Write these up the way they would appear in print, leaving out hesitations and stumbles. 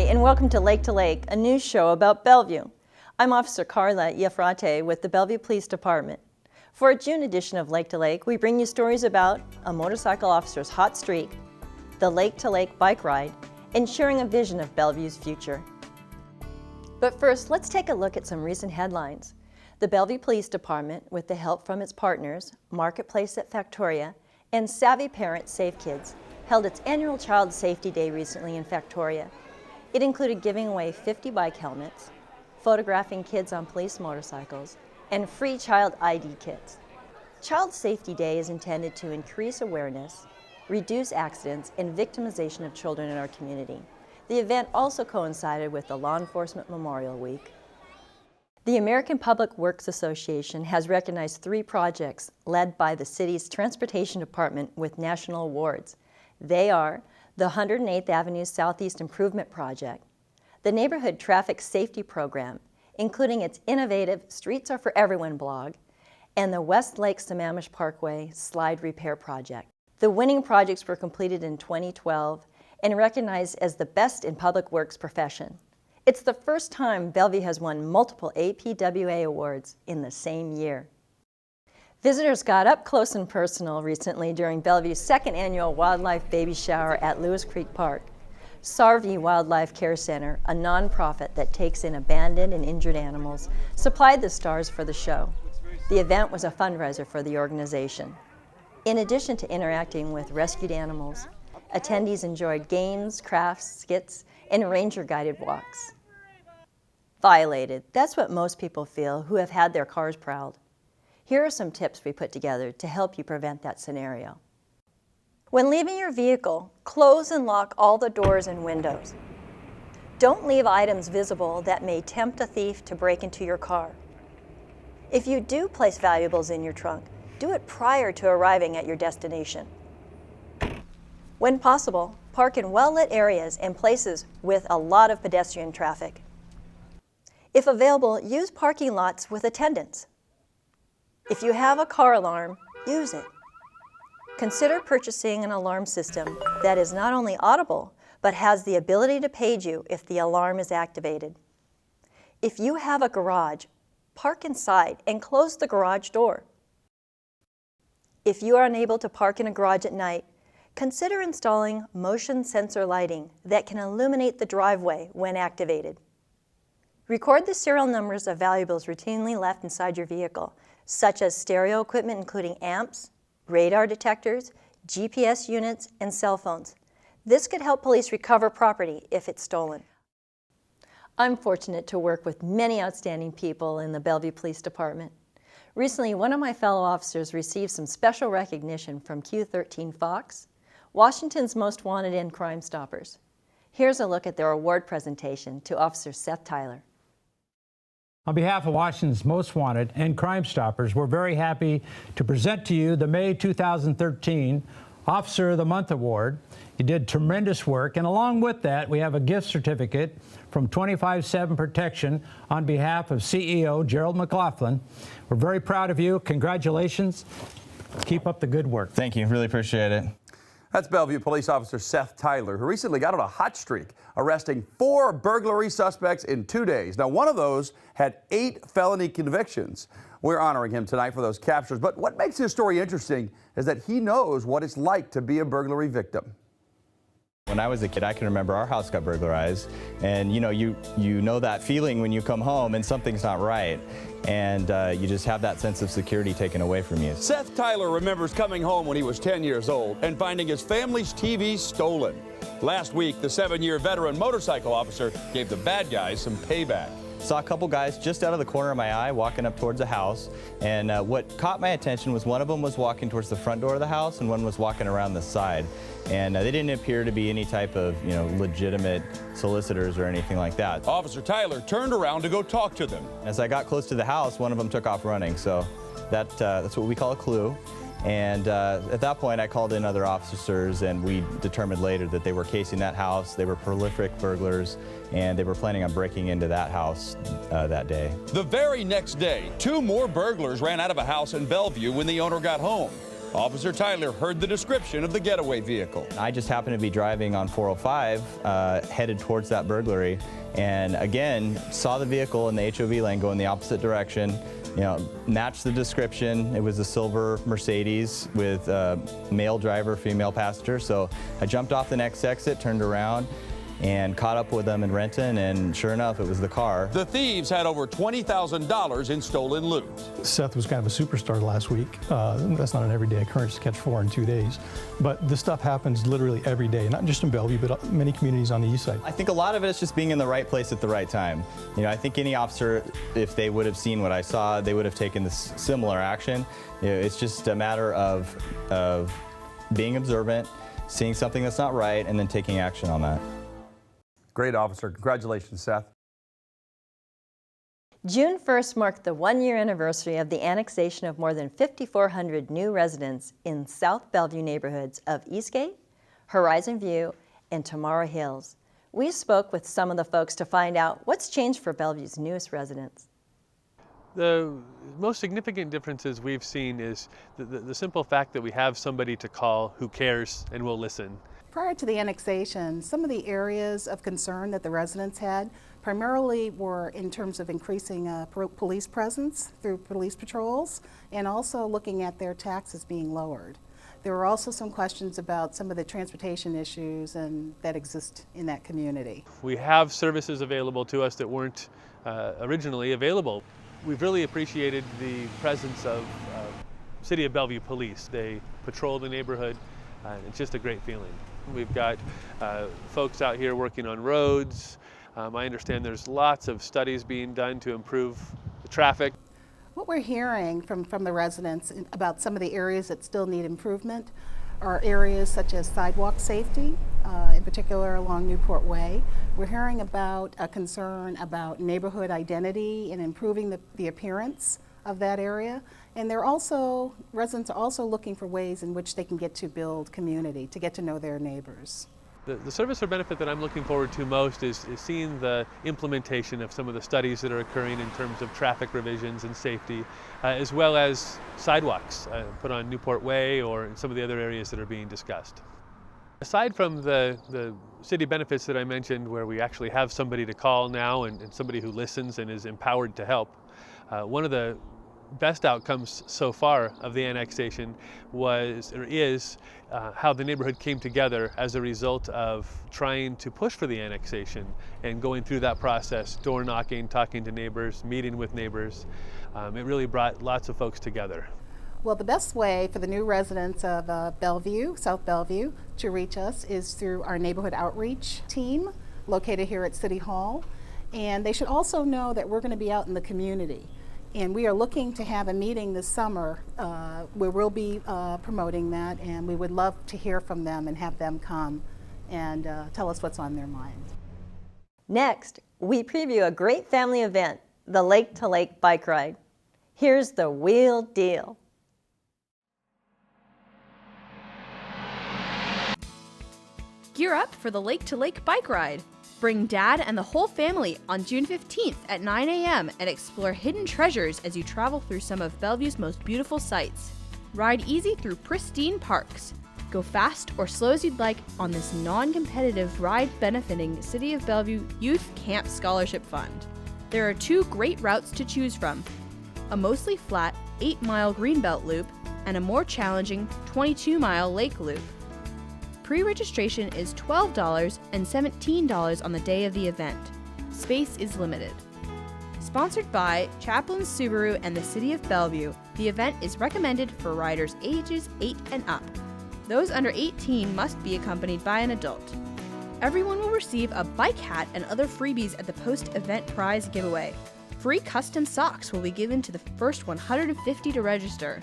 and welcome to Lake, a news show about Bellevue. I'm Officer Carla Iafrate with the Bellevue Police Department. For a June edition of Lake to Lake, we bring you stories about a motorcycle officer's hot streak, the Lake to Lake bike ride, and sharing a vision of Bellevue's future. But first, let's take a look at some recent headlines. The Bellevue Police Department, with the help from its partners, Marketplace at Factoria, and Savvy Parents Save Kids, held its annual Child Safety Day recently in Factoria. It included giving away 50 bike helmets, photographing kids on police motorcycles, and free child ID kits. Child Safety Day is intended to increase awareness, reduce accidents, and victimization of children in our community. The event also coincided with the Law Enforcement Memorial Week. The American Public Works Association has recognized 3 projects led by the city's Transportation Department with national awards. They are the 108th Avenue Southeast Improvement Project, the Neighborhood Traffic Safety Program, including its innovative Streets Are For Everyone blog, and the West Lake Sammamish Parkway Slide Repair Project. The winning projects were completed in 2012 and recognized as the best in public works profession. It's the first time Bellevue has won multiple APWA awards in the same year. Visitors got up close and personal recently during Bellevue's 2nd annual Wildlife Baby Shower at Lewis Creek Park. Sarvey Wildlife Care Center, a nonprofit that takes in abandoned and injured animals, supplied the stars for the show. The event was a fundraiser for the organization. In addition to interacting with rescued animals, attendees enjoyed games, crafts, skits, and ranger-guided walks. Violated, that's what most people feel who have had their cars prowled. Here are some tips we put together to help you prevent that scenario. When leaving your vehicle, close and lock all the doors and windows. Don't leave items visible that may tempt a thief to break into your car. If you do place valuables in your trunk, do it prior to arriving at your destination. When possible, park in well-lit areas and places with a lot of pedestrian traffic. If available, use parking lots with attendants. If you have a car alarm, use it. Consider purchasing an alarm system that is not only audible, but has the ability to page you if the alarm is activated. If you have a garage, park inside and close the garage door. If you are unable to park in a garage at night, consider installing motion sensor lighting that can illuminate the driveway when activated. Record the serial numbers of valuables routinely left inside your vehicle, such as stereo equipment including amps, radar detectors, GPS units, and cell phones. This could help police recover property if it's stolen. I'm fortunate to work with many outstanding people in the Bellevue Police Department. Recently, one of my fellow officers received some special recognition from Q13 Fox, Washington's Most Wanted and Crime Stoppers. Here's a look at their award presentation to Officer Seth Tyler. On behalf of Washington's Most Wanted and Crime Stoppers, we're very happy to present to you the May 2013 Officer of the Month Award. You did tremendous work, and along with that, we have a gift certificate from 25/7 Protection on behalf of CEO Gerald McLaughlin. We're very proud of you. Congratulations. Keep up the good work. Thank you. Really appreciate it. That's Bellevue Police Officer Seth Tyler, who recently got on a hot streak, arresting 4 burglary suspects in 2 days. Now, one of those had 8 felony convictions. We're honoring him tonight for those captures. But what makes his story interesting is that he knows what it's like to be a burglary victim. When I was a kid, I can remember our house got burglarized, and you know that feeling when you come home and something's not right, and you just have that sense of security taken away from you. Seth Tyler remembers coming home when he was 10 years old and finding his family's TV stolen. Last week, the 7-year veteran motorcycle officer gave the bad guys some payback. Saw a couple guys just out of the corner of my eye walking up towards the house, and what caught my attention was one of them was walking towards the front door of the house and one was walking around the side, and they didn't appear to be any type of legitimate solicitors or anything like that. Officer Tyler turned around to go talk to them. As I got close to the house, one of them took off running, so that's what we call a clue. And at that point, I called in other officers, and we determined later that they were casing that house. They were prolific burglars, and they were planning on breaking into that house that day. The very next day, 2 more burglars ran out of a house in Bellevue when the owner got home. Officer Tyler heard the description of the getaway vehicle. I just happened to be driving on 405, headed towards that burglary, and again, saw the vehicle in the HOV lane go in the opposite direction. You know, matched the description. It was a silver Mercedes with a male driver, female passenger. So I jumped off the next exit, turned around, and caught up with them in Renton, and sure enough, it was the car. The thieves had over $20,000 in stolen loot. Seth was kind of a superstar last week. That's not an everyday occurrence to catch 4 in 2 days. But this stuff happens literally every day, not just in Bellevue, but many communities on the east side. I think a lot of it is just being in the right place at the right time. You know, I think any officer, if they would have seen what I saw, they would have taken this similar action. You know, it's just a matter of being observant, seeing something that's not right, and then taking action on that. Great officer. Congratulations, Seth. June 1st marked the one-year anniversary of the annexation of more than 5,400 new residents in South Bellevue neighborhoods of Eastgate, Horizon View, and Tamara Hills. We spoke with some of the folks to find out what's changed for Bellevue's newest residents. The most significant differences we've seen is the simple fact that we have somebody to call who cares and will listen. Prior to the annexation, some of the areas of concern that the residents had primarily were in terms of increasing police presence through police patrols and also looking at their taxes being lowered. There were also some questions about some of the transportation issues that exist in that community. We have services available to us that weren't originally available. We've really appreciated the presence of City of Bellevue Police. They patrol the neighborhood, and it's just a great feeling. We've got folks out here working on roads. I understand there's lots of studies being done to improve the traffic. What we're hearing from the residents about some of the areas that still need improvement are areas such as sidewalk safety, in particular along Newport Way. We're hearing about a concern about neighborhood identity and improving the appearance of that area. And residents are also looking for ways in which they can get to build community, to get to know their neighbors. The service or benefit that I'm looking forward to most is seeing the implementation of some of the studies that are occurring in terms of traffic revisions and safety, as well as sidewalks put on Newport Way or in some of the other areas that are being discussed. Aside from the city benefits that I mentioned, where we actually have somebody to call now and somebody who listens and is empowered to help, one of the best outcomes so far of the annexation is how the neighborhood came together as a result of trying to push for the annexation and going through that process, door knocking, talking to neighbors, meeting with neighbors. It really brought lots of folks together. Well, the best way for the new residents of Bellevue, South Bellevue, to reach us is through our neighborhood outreach team located here at City Hall. And they should also know that we're going to be out in the community. And we are looking to have a meeting this summer where we'll be promoting that, and we would love to hear from them and have them come and tell us what's on their mind. Next, we preview a great family event, the Lake to Lake Bike Ride. Here's the real deal. Gear up for the Lake to Lake Bike Ride. Bring Dad and the whole family on June 15th at 9 a.m. and explore hidden treasures as you travel through some of Bellevue's most beautiful sights. Ride easy through pristine parks. Go fast or slow as you'd like on this non-competitive ride benefiting City of Bellevue Youth Camp Scholarship Fund. There are 2 great routes to choose from, a mostly flat 8-mile Greenbelt Loop and a more challenging 22-mile Lake Loop. Pre-registration is $12 and $17 on the day of the event. Space is limited. Sponsored by Chaplain Subaru and the City of Bellevue, the event is recommended for riders ages 8 and up. Those under 18 must be accompanied by an adult. Everyone will receive a bike hat and other freebies at the post-event prize giveaway. Free custom socks will be given to the first 150 to register.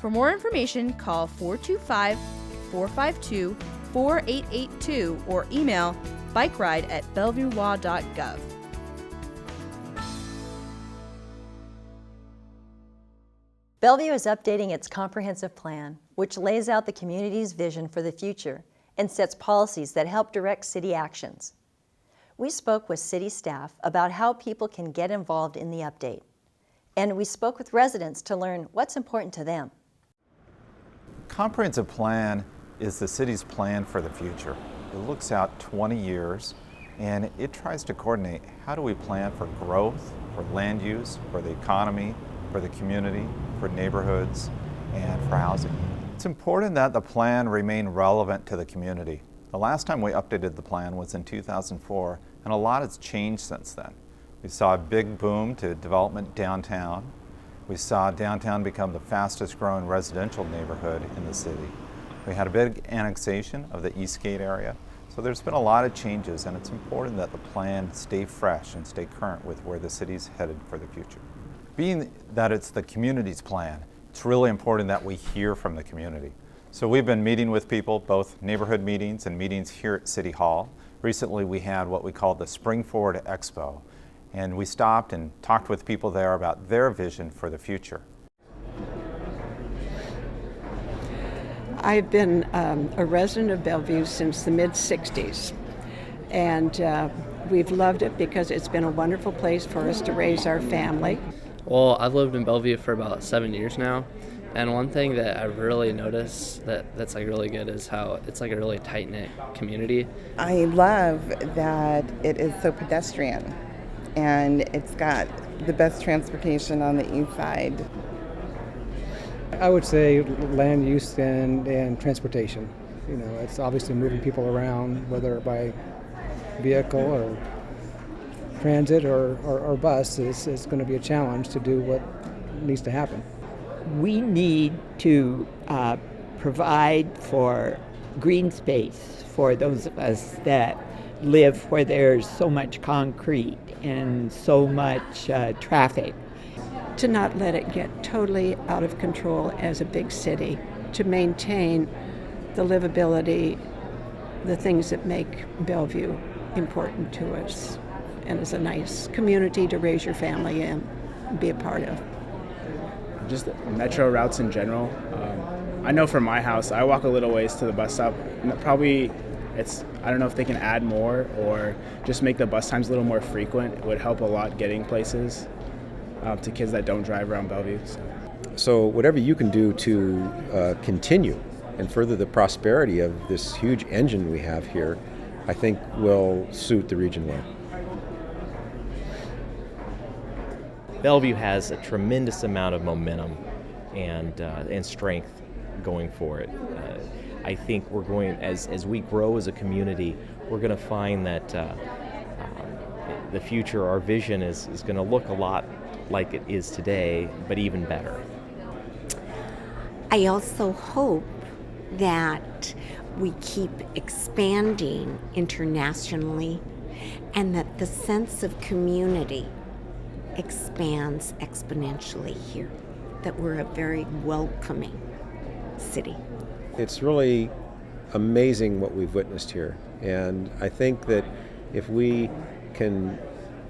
For more information, call 425-452-4882 or email bikeride@bellevuewa.gov. Bellevue is updating its comprehensive plan, which lays out the community's vision for the future and sets policies that help direct city actions. We spoke with city staff about how people can get involved in the update, and we spoke with residents to learn what's important to them. Comprehensive plan is the city's plan for the future. It looks out 20 years and it tries to coordinate how do we plan for growth, for land use, for the economy, for the community, for neighborhoods, and for housing. It's important that the plan remain relevant to the community. The last time we updated the plan was in 2004, and a lot has changed since then. We saw a big boom to development downtown. We saw downtown become the fastest growing residential neighborhood in the city. We had a big annexation of the Eastgate area. So there's been a lot of changes, and it's important that the plan stay fresh and stay current with where the city's headed for the future. Being that it's the community's plan, it's really important that we hear from the community. So we've been meeting with people, both neighborhood meetings and meetings here at City Hall. Recently we had what we called the Spring Forward Expo, and we stopped and talked with people there about their vision for the future. I've been a resident of Bellevue since the mid-60s, and we've loved it because it's been a wonderful place for us to raise our family. Well, I've lived in Bellevue for about 7 years now, and one thing that I've really noticed that's like really good is how it's like a really tight-knit community. I love that it is so pedestrian, and it's got the best transportation on the east side. I would say land use and transportation. You know, it's obviously moving people around, whether by vehicle or transit or bus is going to be a challenge to do what needs to happen. We need to provide for green space for those of us that live where there's so much concrete and so much traffic. To not let it get totally out of control as a big city, to maintain the livability, the things that make Bellevue important to us, and as a nice community to raise your family in and be a part of. Just metro routes in general. I know from my house, I walk a little ways to the bus stop. Probably I don't know if they can add more or just make the bus times a little more frequent. It would help a lot getting places to kids that don't drive around Bellevue. So whatever you can do to continue and further the prosperity of this huge engine we have here, I think will suit the region well. Bellevue has a tremendous amount of momentum and strength going for it. I think we're going, as we grow as a community, we're going to find that the future, our vision is going to look a lot like it is today, but even better. I also hope that we keep expanding internationally and that the sense of community expands exponentially here, that we're a very welcoming city. It's really amazing what we've witnessed here, and I think that if we can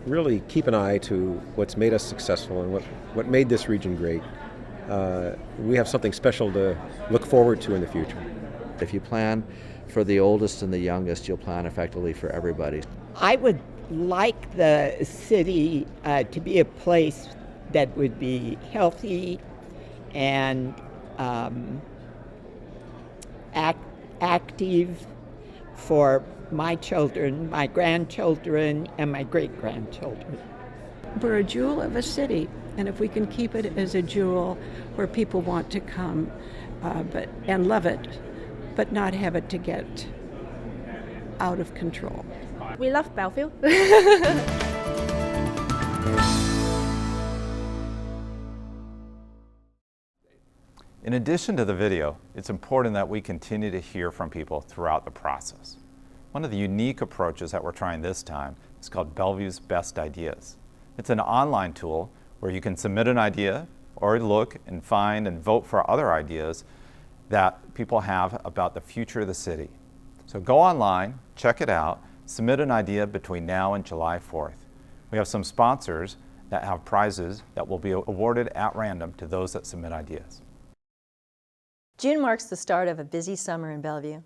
really keep an eye to what's made us successful and what made this region great, we have something special to look forward to in the future. If you plan for the oldest and the youngest, you'll plan effectively for everybody. I would like the city to be a place that would be healthy and active for my children, my grandchildren, and my great-grandchildren. We're a jewel of a city, and if we can keep it as a jewel where people want to come and love it, but not have it to get out of control. We love Bellevue. In addition to the video, it's important that we continue to hear from people throughout the process. One of the unique approaches that we're trying this time is called Bellevue's Best Ideas. It's an online tool where you can submit an idea or look and find and vote for other ideas that people have about the future of the city. So go online, check it out, submit an idea between now and July 4th. We have some sponsors that have prizes that will be awarded at random to those that submit ideas. June marks the start of a busy summer in Bellevue.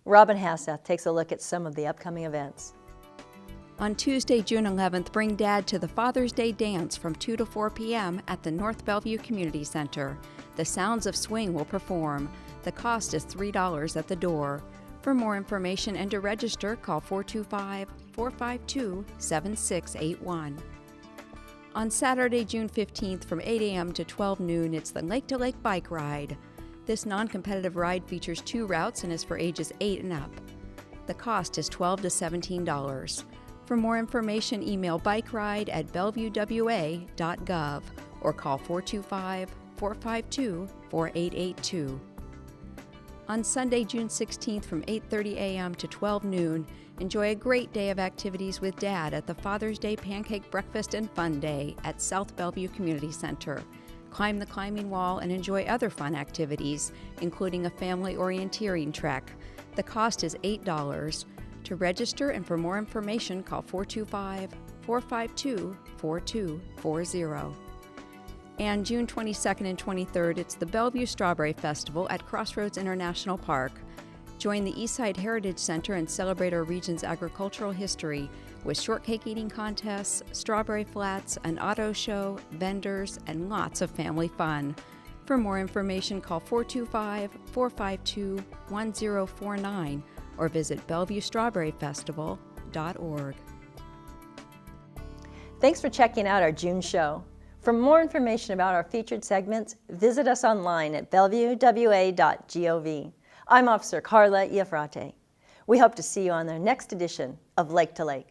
Robin Hasseth takes a look at some of the upcoming events. On Tuesday, June 11th, bring Dad to the Father's Day Dance from 2 to 4 p.m. at the North Bellevue Community Center. The Sounds of Swing will perform. The cost is $3 at the door. For more information and to register, call 425-452-7681. On Saturday, June 15th from 8 a.m. to 12 noon, it's the Lake to Lake Bike Ride. This non-competitive ride features 2 routes and is for ages 8 and up. The cost is $12 to $17. For more information, email bikeRide@bellevuewa.gov or call 425-452-4882. On Sunday, June 16th from 8:30 a.m. to 12 noon, enjoy a great day of activities with Dad at the Father's Day Pancake Breakfast and Fun Day at South Bellevue Community Center. Climb the climbing wall and enjoy other fun activities, including a family orienteering trek. The cost is $8. To register and for more information, call 425-452-4240. And June 22nd and 23rd, it's the Bellevue Strawberry Festival at Crossroads International Park. Join the Eastside Heritage Center and celebrate our region's agricultural history with shortcake eating contests, strawberry flats, an auto show, vendors, and lots of family fun. For more information, call 425-452-1049 or visit BellevueStrawberryFestival.org. Thanks for checking out our June show. For more information about our featured segments, visit us online at bellevuewa.gov. I'm Officer Carla Iafrate. We hope to see you on the next edition of Lake to Lake.